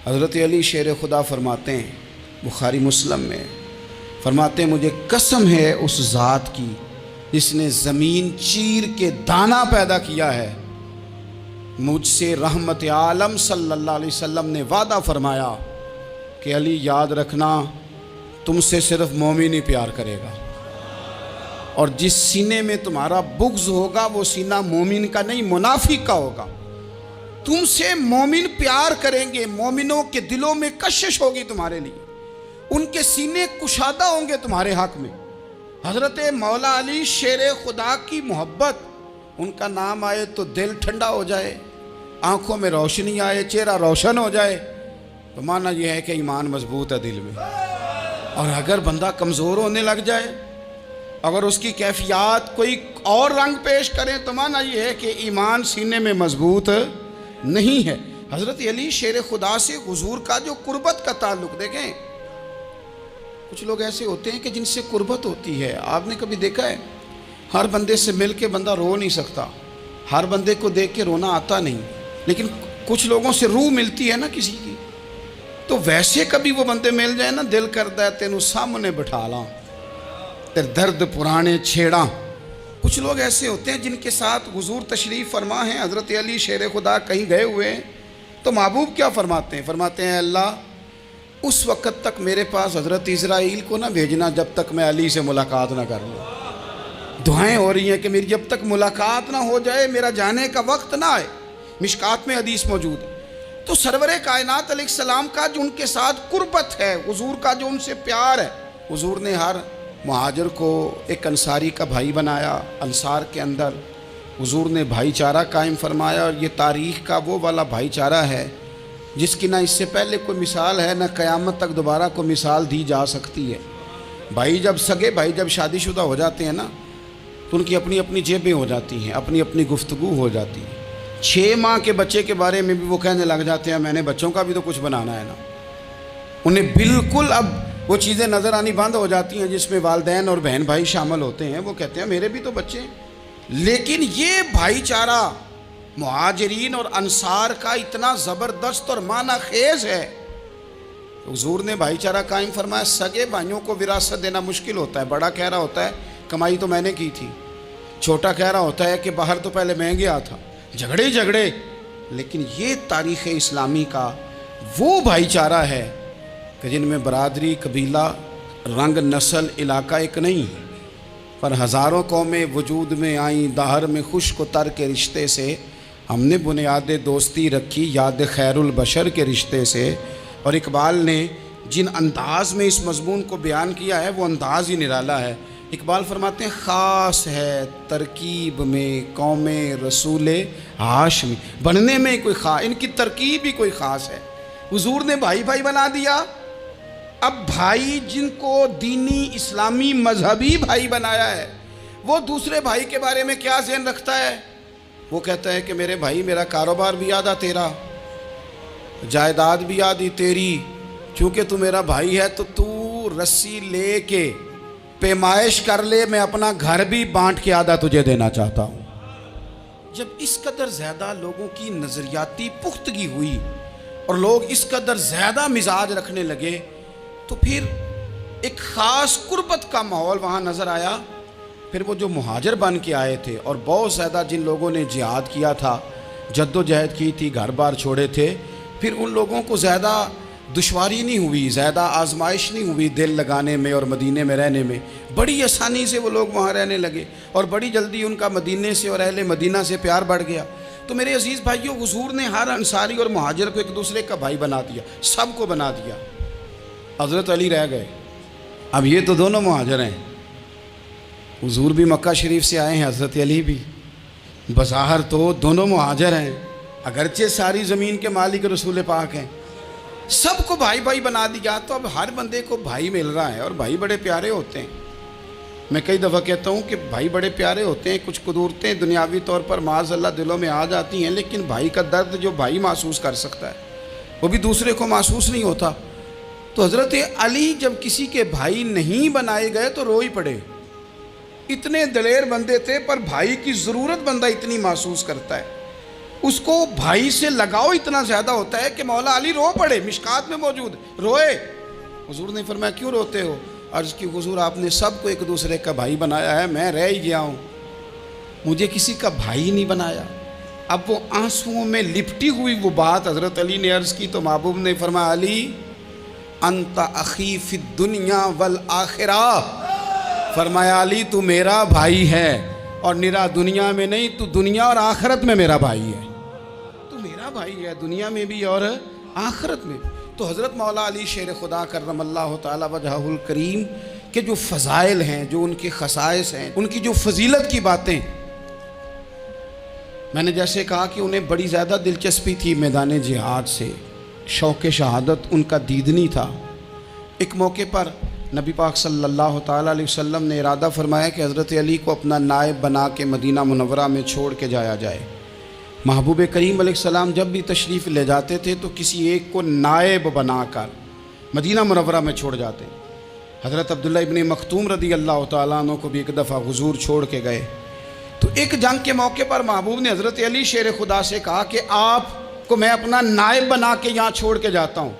حضرت علی شیر خدا فرماتے ہیں بخاری مسلم میں، فرماتے ہیں مجھے قسم ہے اس ذات کی جس نے زمین چیر کے دانہ پیدا کیا ہے، مجھ سے رحمت عالم صلی اللہ علیہ وسلم نے وعدہ فرمایا کہ علی یاد رکھنا تم سے صرف مومن ہی پیار کرے گا، اور جس سینے میں تمہارا بغض ہوگا وہ سینہ مومن کا نہیں منافق کا ہوگا۔ تم سے مومن پیار کریں گے، مومنوں کے دلوں میں کشش ہوگی تمہارے لیے، ان کے سینے کشادہ ہوں گے تمہارے حق میں۔ حضرت مولا علی شیر خدا کی محبت، ان کا نام آئے تو دل ٹھنڈا ہو جائے، آنکھوں میں روشنی آئے، چہرہ روشن ہو جائے، تو معنی یہ ہے کہ ایمان مضبوط ہے دل میں۔ اور اگر بندہ کمزور ہونے لگ جائے، اگر اس کی کیفیات کوئی اور رنگ پیش کریں، تو معنی یہ ہے کہ ایمان سینے میں مضبوط نہیں ہے۔ حضرت علی شیر خدا سے حضور کا جو قربت کا تعلق، دیکھیں کچھ لوگ ایسے ہوتے ہیں کہ جن سے قربت ہوتی ہے، آپ نے کبھی دیکھا ہے ہر بندے سے مل کے بندہ رو نہیں سکتا، ہر بندے کو دیکھ کے رونا آتا نہیں، لیکن کچھ لوگوں سے روح ملتی ہے نا کسی کی، تو ویسے کبھی وہ بندے مل جائیں نا، دل کرتا ہے تینوں سامنے بٹھا لاں، تیرے درد پرانے چھیڑاں۔ کچھ لوگ ایسے ہوتے ہیں جن کے ساتھ حضور تشریف فرما ہیں، حضرت علی شیر خدا کہیں گئے ہوئے ہیں، تو محبوب کیا فرماتے ہیں؟ فرماتے ہیں اللہ اس وقت تک میرے پاس حضرت اسرائیل کو نہ بھیجنا جب تک میں علی سے ملاقات نہ کر لوں۔ دعائیں ہو رہی ہیں کہ میری جب تک ملاقات نہ ہو جائے، میرا جانے کا وقت نہ آئے۔ مشکات میں حدیث موجود ہے۔ تو سرور کائنات علیہ السلام کا جو ان کے ساتھ قربت ہے، حضور کا جو ان سے پیار ہے، حضور نے ہر مہاجر کو ایک انصاری کا بھائی بنایا، انصار کے اندر حضور نے بھائی چارہ قائم فرمایا، اور یہ تاریخ کا وہ والا بھائی چارہ ہے جس کی نہ اس سے پہلے کوئی مثال ہے، نہ قیامت تک دوبارہ کوئی مثال دی جا سکتی ہے۔ بھائی جب سگے بھائی جب شادی شدہ ہو جاتے ہیں نا، تو ان کی اپنی اپنی جیبیں ہو جاتی ہیں، اپنی اپنی گفتگو ہو جاتی ہے۔ 6 ماہ کے بچے کے بارے میں بھی وہ کہنے لگ جاتے ہیں میں نے بچوں کا بھی تو کچھ بنانا ہے نا۔ انہیں بالکل اب وہ چیزیں نظر آنی بند ہو جاتی ہیں جس میں والدین اور بہن بھائی شامل ہوتے ہیں، وہ کہتے ہیں میرے بھی تو بچے ہیں۔ لیکن یہ بھائی چارہ مہاجرین اور انصار کا اتنا زبردست اور معنی خیز ہے، حضور نے بھائی چارہ قائم فرمایا۔ سگے بھائیوں کو وراثت دینا مشکل ہوتا ہے، بڑا کہہ رہا ہوتا ہے کمائی تو میں نے کی تھی، چھوٹا کہہ رہا ہوتا ہے کہ باہر تو پہلے میں گیا تھا، جھگڑے، لیکن یہ تاریخ اسلامی کا وہ بھائی چارہ ہے کہ جن میں برادری، قبیلہ، رنگ، نسل، علاقہ ایک نہیں، پر ہزاروں قومیں وجود میں آئیں، دہر میں خشک و تر کے رشتے سے ہم نے بنیاد دوستی رکھی، یاد خیر البشر کے رشتے سے۔ اور اقبال نے جن انداز میں اس مضمون کو بیان کیا ہے وہ انداز ہی نرالا ہے۔ اقبال فرماتے ہیں خاص ہے ترکیب میں قوم رسول ہاشمی، بننے میں کوئی خاص، ان کی ترکیب ہی کوئی خاص ہے۔ حضور نے بھائی بھائی بنا دیا۔ اب بھائی جن کو دینی اسلامی مذہبی بھائی بنایا ہے، وہ دوسرے بھائی کے بارے میں کیا ذہن رکھتا ہے؟ وہ کہتا ہے کہ میرے بھائی میرا کاروبار بھی آدھا تیرا، جائیداد بھی آدھی تیری، چونکہ تو میرا بھائی ہے تو تو رسی لے کے پیمائش کر لے، میں اپنا گھر بھی بانٹ کے آدھا تجھے دینا چاہتا ہوں۔ جب اس قدر زیادہ لوگوں کی نظریاتی پختگی ہوئی اور لوگ اس قدر زیادہ مزاج رکھنے لگے، تو پھر ایک خاص قربت کا ماحول وہاں نظر آیا۔ پھر وہ جو مہاجر بن کے آئے تھے اور بہت زیادہ جن لوگوں نے جہاد کیا تھا، جد و جہد کی تھی، گھر بار چھوڑے تھے، پھر ان لوگوں کو زیادہ دشواری نہیں ہوئی، زیادہ آزمائش نہیں ہوئی دل لگانے میں اور مدینے میں رہنے میں، بڑی آسانی سے وہ لوگ وہاں رہنے لگے، اور بڑی جلدی ان کا مدینے سے اور اہل مدینہ سے پیار بڑھ گیا۔ تو میرے عزیز بھائیوں، حضور نے ہر انصاری اور مہاجر کو ایک دوسرے کا بھائی بنا دیا، سب کو بنا دیا۔ حضرت علی رہ گئے، اب یہ تو دونوں مہاجر ہیں، حضور بھی مکہ شریف سے آئے ہیں، حضرت علی بھی، بظاہر تو دونوں مہاجر ہیں، اگرچہ ساری زمین کے مالک رسول پاک ہیں، سب کو بھائی بھائی بنا دیا۔ تو اب ہر بندے کو بھائی مل رہا ہے، اور بھائی بڑے پیارے ہوتے ہیں۔ میں کئی دفعہ کہتا ہوں کہ بھائی بڑے پیارے ہوتے ہیں، کچھ قدورتیں دنیاوی طور پر معاذ اللہ دلوں میں آ جاتی ہیں، لیکن بھائی کا درد جو بھائی محسوس کر سکتا ہے وہ بھی دوسرے کو محسوس نہیں ہوتا۔ تو حضرت علی جب کسی کے بھائی نہیں بنائے گئے تو رو ہی پڑے، اتنے دلیر بندے تھے، پر بھائی کی ضرورت بندہ اتنی محسوس کرتا ہے۔ اس کو بھائی سے لگاؤ اتنا زیادہ ہوتا ہے کہ مولا علی رو پڑے، مشکات میں موجود روئے۔ حضور نے فرمایا کیوں روتے ہو؟ عرض کی حضور آپ نے سب کو ایک دوسرے کا بھائی بنایا ہے، میں رہ ہی گیا ہوں، مجھے کسی کا بھائی نہیں بنایا۔ اب وہ آنسوؤں میں لپٹی ہوئی وہ بات حضرت علی نے عرض کی تو محبوب نے فرمایا علی انت اخی فی الدنیا والآخرہ، فرمایا علی تو میرا بھائی ہے اور نرا دنیا میں نہیں، تو دنیا اور آخرت میں میرا بھائی ہے، تو میرا بھائی ہے دنیا میں بھی اور آخرت میں بھی۔ تو حضرت مولا علی شیر خدا کرم اللہ تعالی وجہہ الکریم کے جو فضائل ہیں، جو ان کے خصائص ہیں، ان کی جو فضیلت کی باتیں، میں نے جیسے کہا کہ انہیں بڑی زیادہ دلچسپی تھی میدان جہاد سے، شوق شہادت ان کا دیدنی تھا۔ ایک موقع پر نبی پاک صلی اللہ تعالیٰ علیہ وسلم نے ارادہ فرمایا کہ حضرت علی کو اپنا نائب بنا کے مدینہ منورہ میں چھوڑ کے جایا جائے۔ محبوب کریم علیہ السلام جب بھی تشریف لے جاتے تھے تو کسی ایک کو نائب بنا کر مدینہ منورہ میں چھوڑ جاتے۔ حضرت عبداللہ ابن مختوم رضی اللہ تعالیٰ عنہ کو بھی ایک دفعہ حضور چھوڑ کے گئے، تو ایک جنگ کے موقع پر محبوب نے حضرت علی شیر خدا سے کہا کہ آپ کو میں اپنا نائب بنا کے یہاں چھوڑ کے جاتا ہوں۔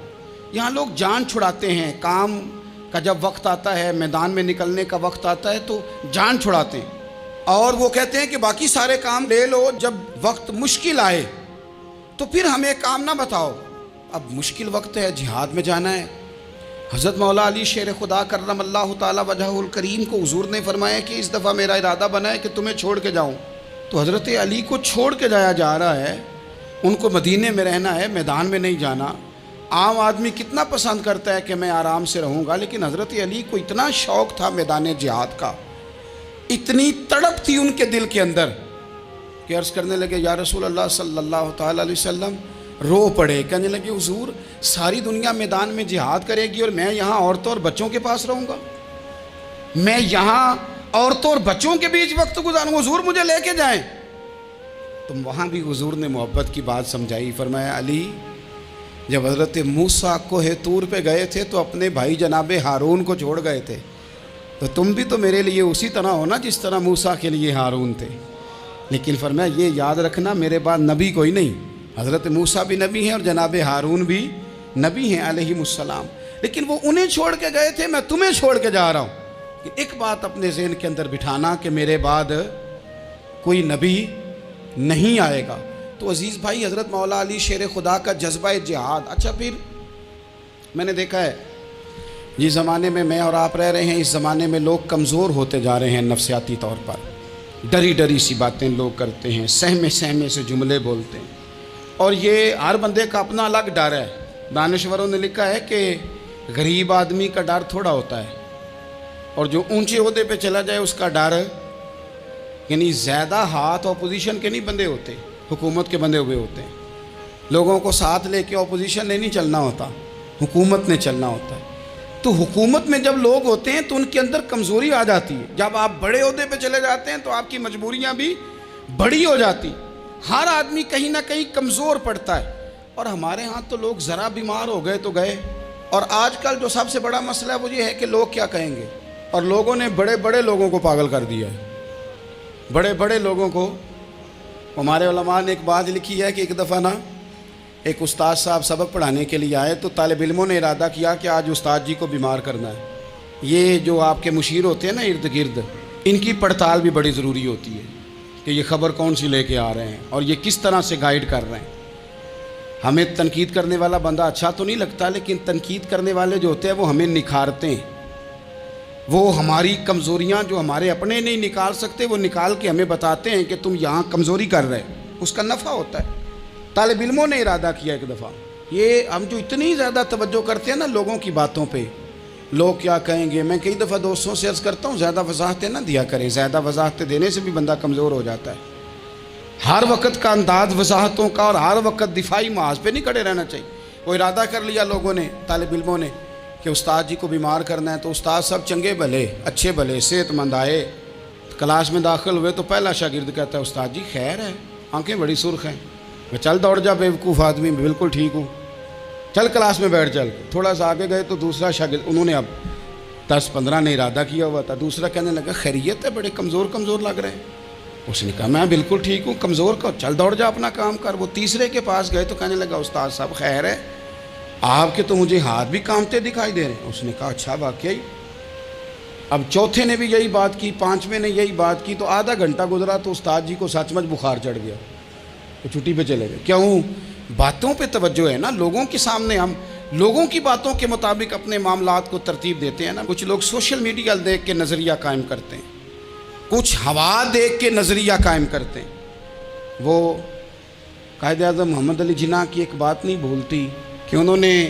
یہاں لوگ جان چھڑاتے ہیں، کام کا جب وقت آتا ہے، میدان میں نکلنے کا وقت آتا ہے تو جان چھڑاتے ہیں، اور وہ کہتے ہیں کہ باقی سارے کام لے لو، جب وقت مشکل آئے تو پھر ہمیں کام نہ بتاؤ۔ اب مشکل وقت ہے، جہاد میں جانا ہے۔ حضرت مولا علی شیر خدا کرم اللہ تعالی وجہہ الکریم کو حضور نے فرمایا کہ اس دفعہ میرا ارادہ بنا ہے کہ تمہیں چھوڑ کے جاؤں۔ تو حضرت علی کو چھوڑ کے جایا جا رہا ہے، ان کو مدینے میں رہنا ہے، میدان میں نہیں جانا۔ عام آدمی کتنا پسند کرتا ہے کہ میں آرام سے رہوں گا، لیکن حضرت علی کو اتنا شوق تھا میدان جہاد کا، اتنی تڑپ تھی ان کے دل کے اندر کہ عرض کرنے لگے یا رسول اللہ صلی اللہ تعالیٰ علیہ وسلم، رو پڑے، کہنے لگے حضور ساری دنیا میدان میں جہاد کرے گی اور میں یہاں عورتوں اور بچوں کے پاس رہوں گا، میں یہاں عورتوں اور بچوں کے بیچ وقت گزاروں، حضور مجھے لے کے جائیں۔ تو وہاں بھی حضور نے محبت کی بات سمجھائی، فرمایا علی جب حضرت موسیٰ کوہ طور پہ گئے تھے تو اپنے بھائی جناب ہارون کو چھوڑ گئے تھے، تو تم بھی تو میرے لیے اسی طرح ہونا جس طرح موسیٰ کے لیے ہارون تھے، لیکن فرمایا یہ یاد رکھنا میرے بعد نبی کوئی نہیں، حضرت موسیٰ بھی نبی ہیں اور جناب ہارون بھی نبی ہیں علیہم السلام، لیکن وہ انہیں چھوڑ کے گئے تھے، میں تمہیں چھوڑ کے جا رہا ہوں۔ کہ ایک بات اپنے ذہن کے اندر بٹھانا کہ میرے بعد کوئی نبی نہیں آئے گا۔ تو عزیز بھائی حضرت مولا علی شیر خدا کا جذبہ جہاد۔ اچھا پھر میں نے دیکھا ہے جس زمانے میں اور آپ رہ رہے ہیں، اس زمانے میں لوگ کمزور ہوتے جا رہے ہیں نفسیاتی طور پر، ڈری ڈری سی باتیں لوگ کرتے ہیں، سہمے سہمے سے جملے بولتے ہیں، اور یہ ہر بندے کا اپنا الگ ڈر ہے۔ دانشوروں نے لکھا ہے کہ غریب آدمی کا ڈر تھوڑا ہوتا ہے اور جو اونچے عہدے پہ چلا جائے اس کا ڈر، یعنی زیادہ ہاتھ اپوزیشن کے نہیں بندے ہوتے، حکومت کے بندے ہوئے ہوتے ہیں۔ لوگوں کو ساتھ لے کے اپوزیشن نے نہیں چلنا ہوتا، حکومت نے چلنا ہوتا ہے۔ تو حکومت میں جب لوگ ہوتے ہیں تو ان کے اندر کمزوری آ جاتی ہے، جب آپ بڑے عہدے پہ چلے جاتے ہیں تو آپ کی مجبوریاں بھی بڑی ہو جاتی، ہر آدمی کہیں نہ کہیں کمزور پڑتا ہے۔ اور ہمارے ہاں تو لوگ ذرا بیمار ہو گئے تو گئے، اور آج کل جو سب سے بڑا مسئلہ ہے وہ یہ ہے کہ لوگ کیا کہیں گے، اور لوگوں نے بڑے بڑے لوگوں کو پاگل کر دیا ہے، بڑے بڑے لوگوں کو۔ ہمارے علماء نے ایک بات لکھی ہے کہ ایک دفعہ نا ایک استاد صاحب سبق پڑھانے کے لیے آئے تو طالب علموں نے ارادہ کیا کہ آج استاد جی کو بیمار کرنا ہے۔ یہ جو آپ کے مشیر ہوتے ہیں نا ارد گرد، ان کی پڑتال بھی بڑی ضروری ہوتی ہے کہ یہ خبر کون سی لے کے آ رہے ہیں اور یہ کس طرح سے گائیڈ کر رہے ہیں۔ ہمیں تنقید کرنے والا بندہ اچھا تو نہیں لگتا، لیکن تنقید کرنے والے جو ہوتے ہیں وہ ہمیں نکھارتے ہیں، وہ ہماری کمزوریاں جو ہمارے اپنے نہیں نکال سکتے وہ نکال کے ہمیں بتاتے ہیں کہ تم یہاں کمزوری کر رہے، اس کا نفع ہوتا ہے۔ طالب علموں نے ارادہ کیا ایک دفعہ، یہ ہم جو اتنی زیادہ توجہ کرتے ہیں نا لوگوں کی باتوں پہ، لوگ کیا کہیں گے، میں کئی دفعہ دوستوں سے عرض کرتا ہوں زیادہ وضاحتیں نہ دیا کریں، زیادہ وضاحتیں دینے سے بھی بندہ کمزور ہو جاتا ہے۔ ہر وقت کا انداز وضاحتوں کا اور ہر وقت دفاعی محاذ پہ نہیں کھڑے رہنا چاہیے۔ وہ ارادہ کر لیا لوگوں نے، طالب علموں نے، کہ استاد جی کو بیمار کرنا ہے، تو استاد سب چنگے بھلے اچھے بھلے صحت مند آئے، کلاس میں داخل ہوئے تو پہلا شاگرد کہتا ہے استاد جی خیر ہے، آنکھیں بڑی سرخ ہیں۔ میں چل دوڑ جا بیوقوف آدمی، بالکل ٹھیک ہوں، چل کلاس میں بیٹھ چل۔ تھوڑا سا آگے گئے تو دوسرا شاگرد، انہوں نے اب 10-15 نے ارادہ کیا ہوا تھا، دوسرا کہنے لگا خیریت ہے، بڑے کمزور کمزور لگ رہے ہیں۔ اس نے کہا میں بالکل ٹھیک ہوں، کمزور کو چل دوڑ جا اپنا کام کر۔ وہ تیسرے کے پاس گئے تو کہنے لگا استاد صاحب خیر ہے، آپ کے تو مجھے ہاتھ بھی کامتے دکھائی دے رہے ہیں۔ اس نے کہا اچھا واقعی؟ اب چوتھے نے بھی یہی بات کی، پانچویں نے یہی بات کی، تو آدھا گھنٹہ گزرا تو استاد جی کو سچ مچ بخار چڑھ گیا، وہ چھٹی پہ چلے گئے۔ کیوں؟ باتوں پہ توجہ ہے نا، لوگوں کے سامنے ہم لوگوں کی باتوں کے مطابق اپنے معاملات کو ترتیب دیتے ہیں نا۔ کچھ لوگ سوشل میڈیا دیکھ کے نظریہ قائم کرتے ہیں، کچھ ہوا دیکھ کے نظریہ قائم کرتے ہیں۔ وہ قائد اعظم محمد علی جناح کی ایک بات نہیں بھولتی کہ انہوں نے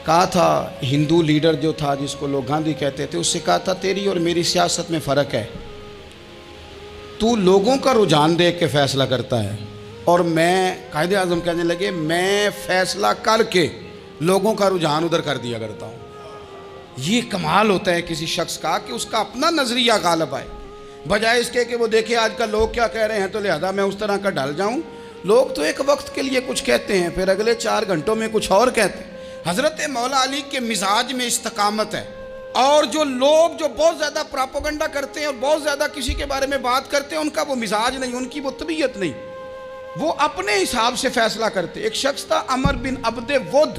کہا تھا، ہندو لیڈر جو تھا جس کو لوگ گاندھی کہتے تھے، اس سے کہا تھا تیری اور میری سیاست میں فرق ہے، تو لوگوں کا رجحان دیکھ کے فیصلہ کرتا ہے، اور میں قائد اعظم کہنے لگے میں فیصلہ کر کے لوگوں کا رجحان ادھر کر دیا کرتا ہوں۔ یہ کمال ہوتا ہے کسی شخص کا کہ اس کا اپنا نظریہ غالب آئے، بجائے اس کے کہ وہ دیکھے آج کل لوگ کیا کہہ رہے ہیں تو لہذا میں اس طرح کا ڈھل جاؤں۔ لوگ تو ایک وقت کے لیے کچھ کہتے ہیں، پھر اگلے 4 گھنٹوں میں کچھ اور کہتے ہیں۔ حضرت مولا علی کے مزاج میں استقامت ہے، اور جو لوگ جو بہت زیادہ پراپوگنڈا کرتے ہیں اور بہت زیادہ کسی کے بارے میں بات کرتے ہیں، ان کا وہ مزاج نہیں، ان کی وہ طبیعت نہیں، وہ اپنے حساب سے فیصلہ کرتے۔ ایک شخص تھا عمر بن عبد ود،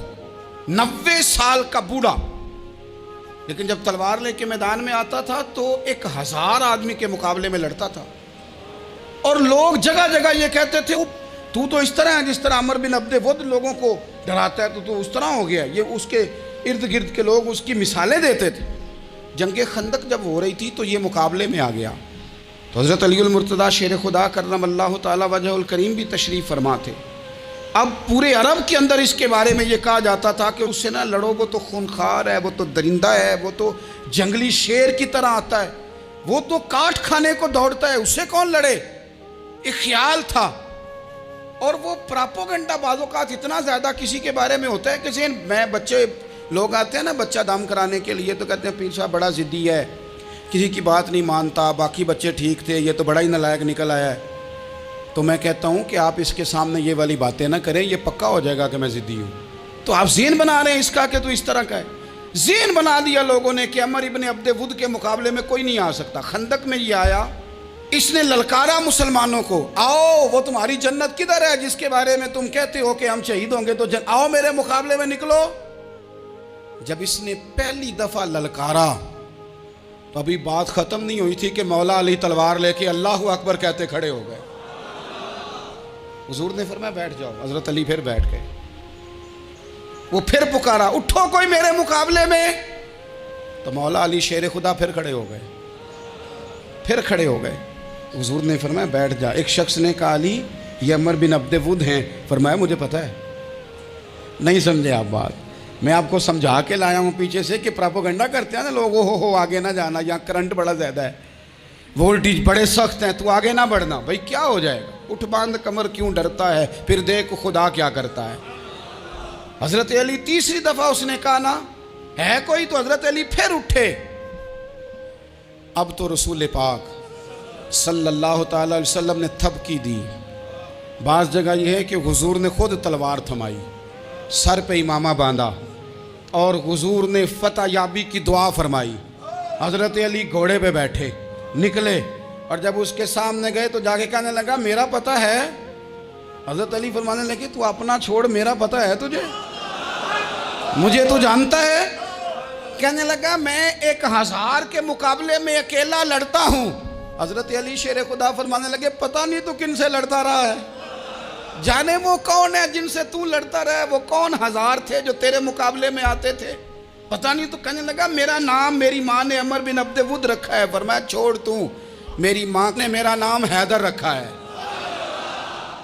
90 سال کا بوڑھا، لیکن جب تلوار لے کے میدان میں آتا تھا تو 1000 آدمی کے مقابلے میں لڑتا تھا، اور لوگ جگہ جگہ یہ کہتے تھے تو اس طرح ہے جس طرح عمر بن عبد ود لوگوں کو ڈراتا ہے تو اس طرح ہو گیا۔ یہ اس کے ارد گرد کے لوگ اس کی مثالیں دیتے تھے۔ جنگ خندق جب ہو رہی تھی تو یہ مقابلے میں آ گیا، تو حضرت علی المرتضیٰ شیر خدا کرم اللہ تعالی وجہ الکریم بھی تشریف فرما تھے۔ اب پورے عرب کے اندر اس کے بارے میں یہ کہا جاتا تھا کہ اس سے نہ لڑو، وہ تو خونخوار ہے، وہ تو درندہ ہے، وہ تو جنگلی شیر کی طرح آتا ہے، وہ تو کاٹ کھانے کو دوڑتا ہے، اس سے کون لڑے؟ ایک خیال تھا، اور وہ پراپوگنڈا بعض اوقات اتنا زیادہ کسی کے بارے میں ہوتا ہے کہ ذہن میں بچے لوگ آتے ہیں نا بچہ دم کرانے کے لیے، تو کہتے ہیں پیر صاحب بڑا ضدی ہے، کسی کی بات نہیں مانتا، باقی بچے ٹھیک تھے، یہ تو بڑا ہی نالائق نکل آیا ہے۔ تو میں کہتا ہوں کہ آپ اس کے سامنے یہ والی باتیں نہ کریں، یہ پکا ہو جائے گا کہ میں ضدی ہوں۔ تو آپ ذہن بنا رہے ہیں اس کا کہ تو اس طرح کا ہے۔ ذہن بنا دیا لوگوں نے کہ عمر ابن عبد ود کے مقابلے میں کوئی نہیں آ سکتا۔ خندق میں یہ آیا، اس نے للکارا مسلمانوں کو، آؤ وہ تمہاری جنت کدھر ہے جس کے بارے میں تم کہتے ہو کہ ہم شہید ہوں گے، تو آؤ میرے مقابلے میں نکلو۔ جب اس نے پہلی دفعہ للکارا تو ابھی بات ختم نہیں ہوئی تھی کہ مولا علی تلوار لے کے اللہ اکبر کہتے کھڑے ہو گئے۔ حضور نے فرمایا بیٹھ جاؤ، حضرت علی پھر بیٹھ گئے۔ وہ پھر پکارا اٹھو کوئی میرے مقابلے میں، تو مولا علی شیر خدا پھر کھڑے ہو گئے، پھر کھڑے ہو گئے۔ حضور نے فرمایا بیٹھ جا۔ ایک شخص نے کہا علی یہ عمر بن عبد ود ہیں، فرمایا مجھے پتہ ہے۔ نہیں سمجھے آپ بات، میں آپ کو سمجھا کے لایا ہوں پیچھے سے کہ پراپوگنڈا کرتے ہیں نا لوگ، ہو آگے نہ جانا، یہاں کرنٹ بڑا زیادہ ہے، وولٹیج بڑے سخت ہیں، تو آگے نہ بڑھنا۔ بھائی کیا ہو جائے گا، اٹھ باندھ کمر کیوں ڈرتا ہے، پھر دیکھ خدا کیا کرتا ہے۔ حضرت علی تیسری دفعہ اس نے کہا نا ہے کوئی، تو حضرت علی پھر اٹھے۔ اب تو رسول پاک صلی اللہ تعالی علیہ وسلم نے تھپکی دی۔ بعض جگہ یہ ہے کہ حضور نے خود تلوار تھمائی، سر پہ امامہ باندھا، اور حضور نے فتح یابی کی دعا فرمائی۔ حضرت علی گھوڑے پہ بیٹھے نکلے، اور جب اس کے سامنے گئے تو جا کے کہنے لگا میرا پتہ ہے۔ حضرت علی فرمانے لگے تو اپنا چھوڑ، میرا پتہ ہے تجھے، مجھے تو جانتا ہے۔ کہنے لگا میں 1000 کے مقابلے میں اکیلا لڑتا ہوں۔ حضرت علی شیر خدا فرمانے لگے پتہ نہیں تو کن سے لڑتا رہا ہے، جانے وہ کون ہے جن سے تو لڑتا رہا ہے، وہ کون 1000 تھے جو تیرے مقابلے میں آتے تھے، پتہ نہیں۔ تو کہنے لگا میرا نام میری ماں نے عمر بن عبد ود رکھا ہے۔ فرمایا چھوڑ تو، میری ماں نے میرا نام حیدر رکھا ہے۔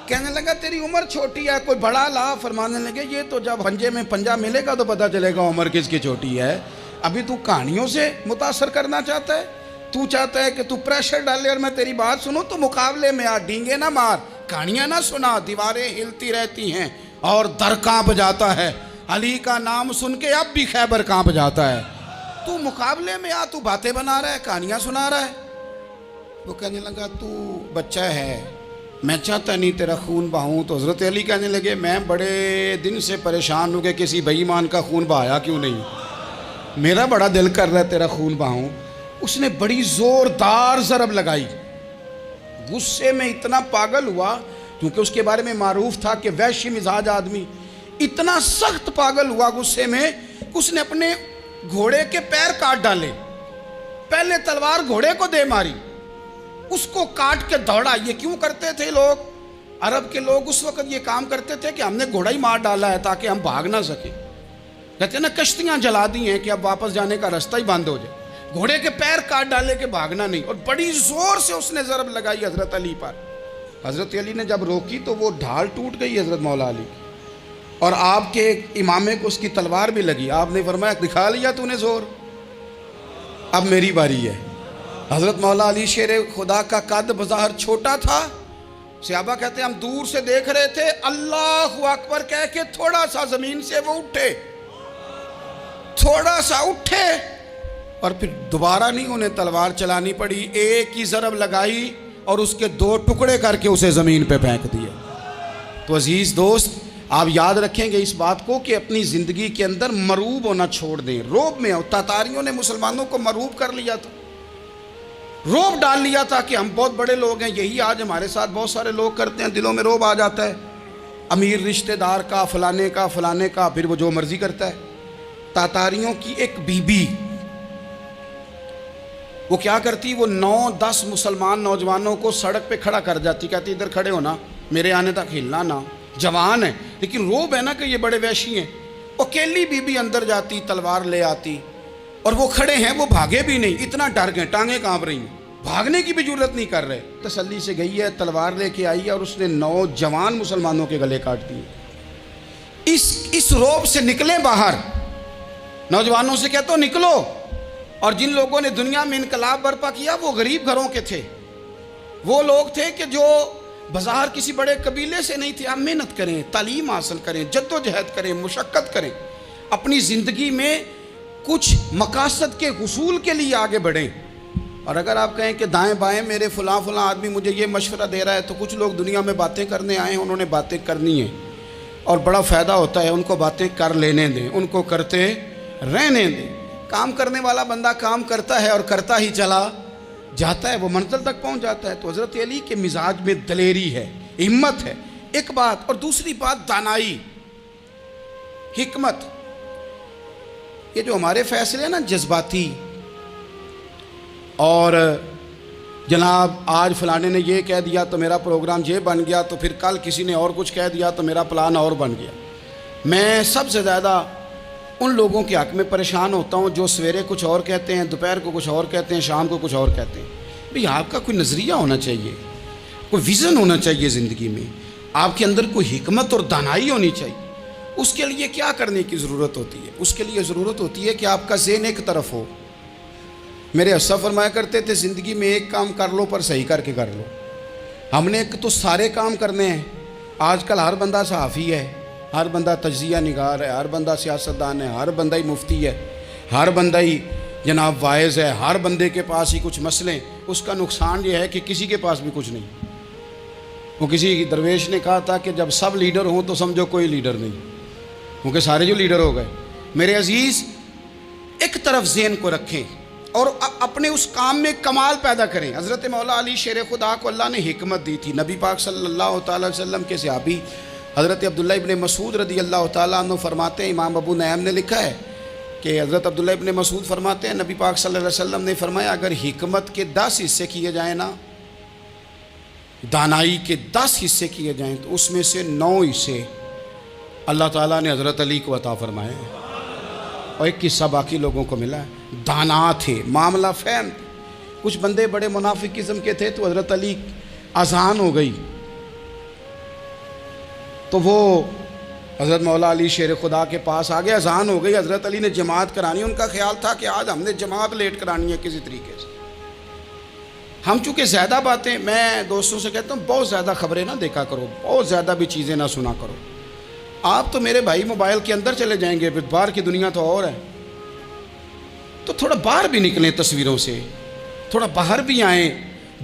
کہنے لگا تیری عمر چھوٹی ہے، کوئی بڑا لا۔ فرمانے لگے یہ تو جب پنجے میں پنجہ ملے گا تو پتہ چلے گا عمر کس کی چھوٹی ہے، ابھی تو کہانیوں سے متاثر کرنا چاہتا ہے، تو چاہتا ہے کہ تو پریشر ڈالے اور میں تیری بات سنوں، تو مقابلے میں آ، ڈینگے نہ مار، کہانیاں نہ سنا، دیواریں ہلتی رہتی ہیں اور در کانپ جاتا ہے۔ علی کا نام سن کے اب بھی خیبر کانپ جاتا ہے۔ تو مقابلے میں آ، تو باتیں بنا رہا ہے، کہانیاں سنا رہا ہے۔ وہ کہنے لگا تو بچہ ہے، میں چاہتا نہیں تیرا خون بہاؤں۔ تو حضرت علی کہنے لگے میں بڑے دن سے پریشان ہوں کہ کسی بے ایمان کا خون بہایا کیوں نہیں، میرا بڑا دل کر رہا ہے تیرا خون بہاؤں۔ اس نے بڑی زوردار ضرب لگائی، غصے میں اتنا پاگل ہوا، کیونکہ اس کے بارے میں معروف تھا کہ وحشی مزاج آدمی، اتنا سخت پاگل ہوا غصے میں کہ اس نے اپنے گھوڑے کے پیر کاٹ ڈالے، پہلے تلوار گھوڑے کو دے ماری، اس کو کاٹ کے دوڑا۔ یہ کیوں کرتے تھے لوگ؟ عرب کے لوگ اس وقت یہ کام کرتے تھے کہ ہم نے گھوڑا ہی مار ڈالا ہے تاکہ ہم بھاگ نہ سکیں۔ کہتے ہیں نا کشتیاں جلا دی ہیں کہ اب واپس جانے کا راستہ ہی بند ہو جائے، گھوڑے کے پیر کاٹ ڈالے کہ بھاگنا نہیں، اور بڑی زور سے اس نے ضرب لگائی حضرت علی پر۔ حضرت علی نے جب روکی تو وہ ڈھال ٹوٹ گئی حضرت مولا علی کی، اور آپ کے امامے کو اس کی تلوار بھی لگی۔ آپ نے فرمایا دکھا لیا تو نے زور، اب میری باری ہے۔ حضرت مولا علی شیر خدا کا قد بظاہر چھوٹا تھا، صحابہ کہتے ہیں ہم دور سے دیکھ رہے تھے، اللہ اکبر کہہ کے تھوڑا سا زمین سے وہ اٹھے، تھوڑا سا اٹھے، اور پھر دوبارہ نہیں انہیں تلوار چلانی پڑی، ایک ہی ضرب لگائی اور اس کے 2 ٹکڑے کر کے اسے زمین پہ پھینک دیا۔ تو عزیز دوست، آپ یاد رکھیں گے اس بات کو کہ اپنی زندگی کے اندر مروب ہونا چھوڑ دیں، روب میں ہو۔ تاتاریوں نے مسلمانوں کو مروب کر لیا تھا، روب ڈال لیا تھا کہ ہم بہت بڑے لوگ ہیں۔ یہی آج ہمارے ساتھ بہت سارے لوگ کرتے ہیں، دلوں میں روب آ جاتا ہے، امیر رشتہ دار کا، فلانے کا، فلانے کا، پھر وہ جو مرضی کرتا ہے۔ تاتاریوں کی ایک بی بی، وہ کیا کرتی، وہ 9-10 مسلمان نوجوانوں کو سڑک پہ کھڑا کر جاتی، کہتی ادھر کھڑے ہونا، میرے آنے تک ہلنا نہ، جوان ہے لیکن روب ہے نا کہ یہ بڑے وحشی ہیں۔ اکیلی بی بی اندر جاتی، تلوار لے آتی، اور وہ کھڑے ہیں، وہ بھاگے بھی نہیں، اتنا ڈر گئے، ٹانگیں کانپ رہی ہیں، بھاگنے کی بھی جرت نہیں کر رہے۔ تسلی سے گئی ہے، تلوار لے کے آئی ہے، اور اس نے 9 جوان مسلمانوں کے گلے کاٹ دیے۔ اس روب سے نکلیں باہر، نوجوانوں سے کہتا ہوں نکلو۔ اور جن لوگوں نے دنیا میں انقلاب برپا کیا وہ غریب گھروں کے تھے، وہ لوگ تھے کہ جو بظاہر کسی بڑے قبیلے سے نہیں تھے۔ آپ محنت کریں، تعلیم حاصل کریں، جد و جہد کریں، مشقت کریں، اپنی زندگی میں کچھ مقاصد کے حصول کے لیے آگے بڑھیں۔ اور اگر آپ کہیں کہ دائیں بائیں میرے فلاں آدمی مجھے یہ مشورہ دے رہا ہے، تو کچھ لوگ دنیا میں باتیں کرنے آئے ہیں، انہوں نے باتیں کرنی ہیں اور بڑا فائدہ ہوتا ہے، ان کو باتیں کر لینے دیں، ان کو کرتے رہنے دیں۔ کام کرنے والا بندہ کام کرتا ہے اور کرتا ہی چلا جاتا ہے، وہ منزل تک پہنچ جاتا ہے۔ تو حضرت علی کے مزاج میں دلیری ہے، ہمت ہے، ایک بات، اور دوسری بات دانائی، حکمت۔ یہ جو ہمارے فیصلے ہیں نا جذباتی، اور جناب آج فلانے نے یہ کہہ دیا تو میرا پروگرام یہ بن گیا، تو پھر کل کسی نے اور کچھ کہہ دیا تو میرا پلان اور بن گیا۔ میں سب سے زیادہ ان لوگوں کے حق میں پریشان ہوتا ہوں جو سویرے کچھ اور کہتے ہیں، دوپہر کو کچھ اور کہتے ہیں، شام کو کچھ اور کہتے ہیں۔ بھئی آپ کا کوئی نظریہ ہونا چاہیے، کوئی ویژن ہونا چاہیے زندگی میں، آپ کے اندر کوئی حکمت اور دانائی ہونی چاہیے۔ اس کے لیے کیا کرنے کی ضرورت ہوتی ہے؟ اس کے لیے ضرورت ہوتی ہے کہ آپ کا ذہن ایک طرف ہو۔ میرے اسا فرمایا کرتے تھے زندگی میں ایک کام کر لو پر صحیح کر کے کر لو۔ ہم نے ایک تو سارے کام کرنے ہیں۔ آج کل ہر بندہ صحافی ہے، ہر بندہ تجزیہ نگار ہے، ہر بندہ سیاستدان ہے، ہر بندہ ہی مفتی ہے، ہر بندہ ہی جناب واعظ ہے، ہر بندے کے پاس ہی کچھ مسئلے۔ اس کا نقصان یہ ہے کہ کسی کے پاس بھی کچھ نہیں۔ وہ کسی درویش نے کہا تھا کہ جب سب لیڈر ہوں تو سمجھو کوئی لیڈر نہیں، کیونکہ سارے جو لیڈر ہو گئے۔ میرے عزیز، ایک طرف ذہن کو رکھیں اور اپنے اس کام میں کمال پیدا کریں۔ حضرت مولا علی شیر خدا کو اللہ نے حکمت دی تھی۔ نبی پاک صلی اللہ تعالی وسلم کے صحابی حضرت عبداللہ ابن مسعود رضی اللہ تعالیٰ عنہ فرماتے ہیں، امام ابو نعیم نے لکھا ہے کہ حضرت عبداللہ ابن مسعود فرماتے ہیں نبی پاک صلی اللہ علیہ وسلم نے فرمایا اگر حکمت کے 10 حصے کیے جائیں نا، دانائی کے 10 حصے کیے جائیں، تو اس میں سے 9 حصے اللہ تعالیٰ نے حضرت علی کو عطا فرمائے ہیں، اور ایک حصہ باقی لوگوں کو ملا ہے۔ دانا تھے، معاملہ فہم تھے۔ کچھ بندے بڑے منافق قسم کے تھے، تو حضرت علی اذان ہو گئی تو وہ حضرت مولا علی شیر خدا کے پاس آ گئے، اذان ہو گئی، حضرت علی نے جماعت کرانی۔ ان کا خیال تھا کہ آج ہم نے جماعت لیٹ کرانی ہے کسی طریقے سے۔ ہم چونکہ زیادہ باتیں، میں دوستوں سے کہتا ہوں بہت زیادہ خبریں نہ دیکھا کرو، بہت زیادہ بھی چیزیں نہ سنا کرو۔ آپ تو میرے بھائی موبائل کے اندر چلے جائیں گے، پھر باہر کی دنیا تو اور ہے، تو تھوڑا باہر بھی نکلیں تصویروں سے، تھوڑا باہر بھی آئیں،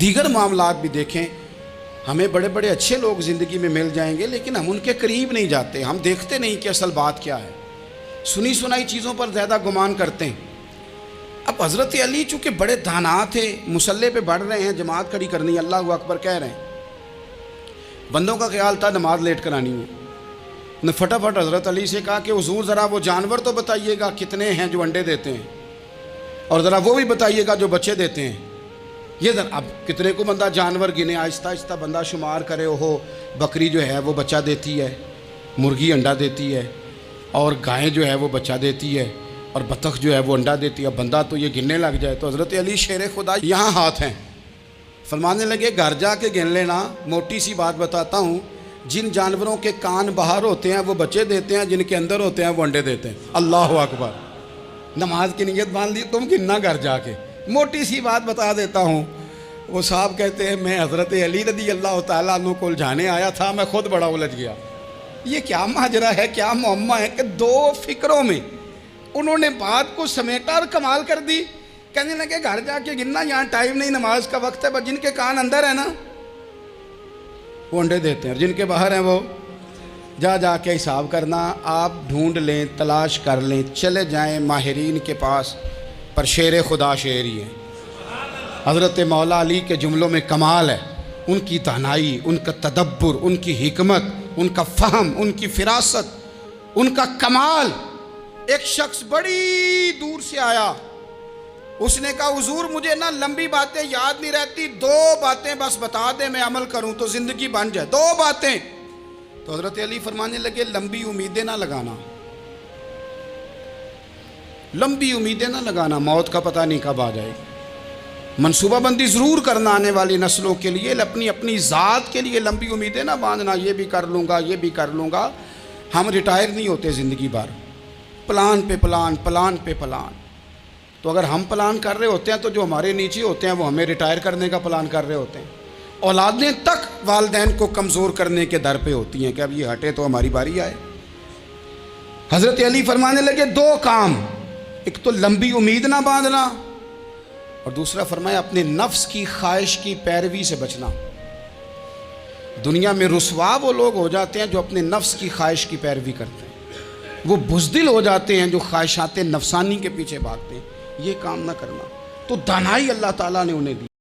دیگر معاملات بھی دیکھیں۔ ہمیں بڑے بڑے اچھے لوگ زندگی میں مل جائیں گے، لیکن ہم ان کے قریب نہیں جاتے، ہم دیکھتے نہیں کہ اصل بات کیا ہے، سنی سنائی چیزوں پر زیادہ گمان کرتے ہیں۔ اب حضرت علی چونکہ بڑے دانا تھے، مصلے پہ بڑھ رہے ہیں، جماعت کھڑی کرنی، اللہ اکبر کہہ رہے ہیں، بندوں کا خیال تھا نماز لیٹ کرانی ہے، نے فٹافٹ حضرت علی سے کہا کہ حضور ذرا وہ جانور تو بتائیے گا کتنے ہیں جو انڈے دیتے ہیں، اور ذرا وہ بھی بتائیے گا جو بچے دیتے ہیں۔ یہ ذرا اب کتنے کو بندہ جانور گنے، آہستہ آہستہ بندہ شمار کرے، ہو بکری جو ہے وہ بچہ دیتی ہے، مرغی انڈا دیتی ہے، اور گائیں جو ہے وہ بچہ دیتی ہے، اور بطخ جو ہے وہ انڈا دیتی ہے، بندہ تو یہ گننے لگ جائے۔ تو حضرت علی شیر خدا یہاں ہاتھ ہیں، فرمانے لگے گھر جا کے گن لینا، موٹی سی بات بتاتا ہوں، جن جانوروں کے کان باہر ہوتے ہیں وہ بچے دیتے ہیں، جن کے اندر ہوتے ہیں وہ انڈے دیتے ہیں۔ اللہ اکبر، نماز کی نیت باندھ لی، تم گننا گھر جا کے۔ موٹی سی بات بتا دیتا ہوں، وہ صاحب کہتے ہیں میں حضرت علی رضی اللہ تعالیٰ عنہ کو الجھانے آیا تھا، میں خود بڑا الجھ گیا۔ یہ کیا ماجرا ہے، کیا معمہ ہے کہ دو فکروں میں انہوں نے بات کو سمیٹا اور کمال کر دی۔ کہنے لگے گھر جا کے گننا، یہاں ٹائم نہیں، نماز کا وقت ہے، بس جن کے کان اندر ہے نا وہ انڈے دیتے ہیں، اور جن کے باہر ہیں وہ جا کے حساب کرنا۔ آپ ڈھونڈ لیں، تلاش کر لیں، چلے جائیں ماہرین کے پاس، پر شیر خدا شیر ہی ہے۔ حضرت مولا علی کے جملوں میں کمال ہے، ان کی دانائی، ان کا تدبر، ان کی حکمت، ان کا فہم، ان کی فراست، ان کا کمال۔ ایک شخص بڑی دور سے آیا، اس نے کہا حضور مجھے نا لمبی باتیں یاد نہیں رہتی، دو باتیں بس بتا دیں میں عمل کروں تو زندگی بن جائے، دو باتیں۔ تو حضرت علی فرمانے لگے لمبی امیدیں نہ لگانا، لمبی امیدیں نہ لگانا، موت کا پتہ نہیں کب آ جائے گی۔ منصوبہ بندی ضرور کرنا آنے والی نسلوں کے لیے، اپنی ذات کے لیے لمبی امیدیں نہ باندھنا، یہ بھی کر لوں گا، یہ بھی کر لوں گا۔ ہم ریٹائر نہیں ہوتے زندگی بھر، پلان پہ پلان، پلان پہ پلان۔ تو اگر ہم پلان کر رہے ہوتے ہیں تو جو ہمارے نیچے ہوتے ہیں وہ ہمیں ریٹائر کرنے کا پلان کر رہے ہوتے ہیں۔ اولادیں تک والدین کو کمزور کرنے کے در پہ ہوتی ہیں کہ اب یہ ہٹے تو ہماری باری آئے۔ حضرت علی فرمانے لگے دو کام، ایک تو لمبی امید نہ باندھنا، اور دوسرا فرمایا اپنے نفس کی خواہش کی پیروی سے بچنا۔ دنیا میں رسوا وہ لوگ ہو جاتے ہیں جو اپنے نفس کی خواہش کی پیروی کرتے ہیں، وہ بزدل ہو جاتے ہیں جو خواہشات نفسانی کے پیچھے بھاگتے ہیں۔ یہ کام نہ کرنا، تو دانائی اللہ تعالیٰ نے انہیں دی۔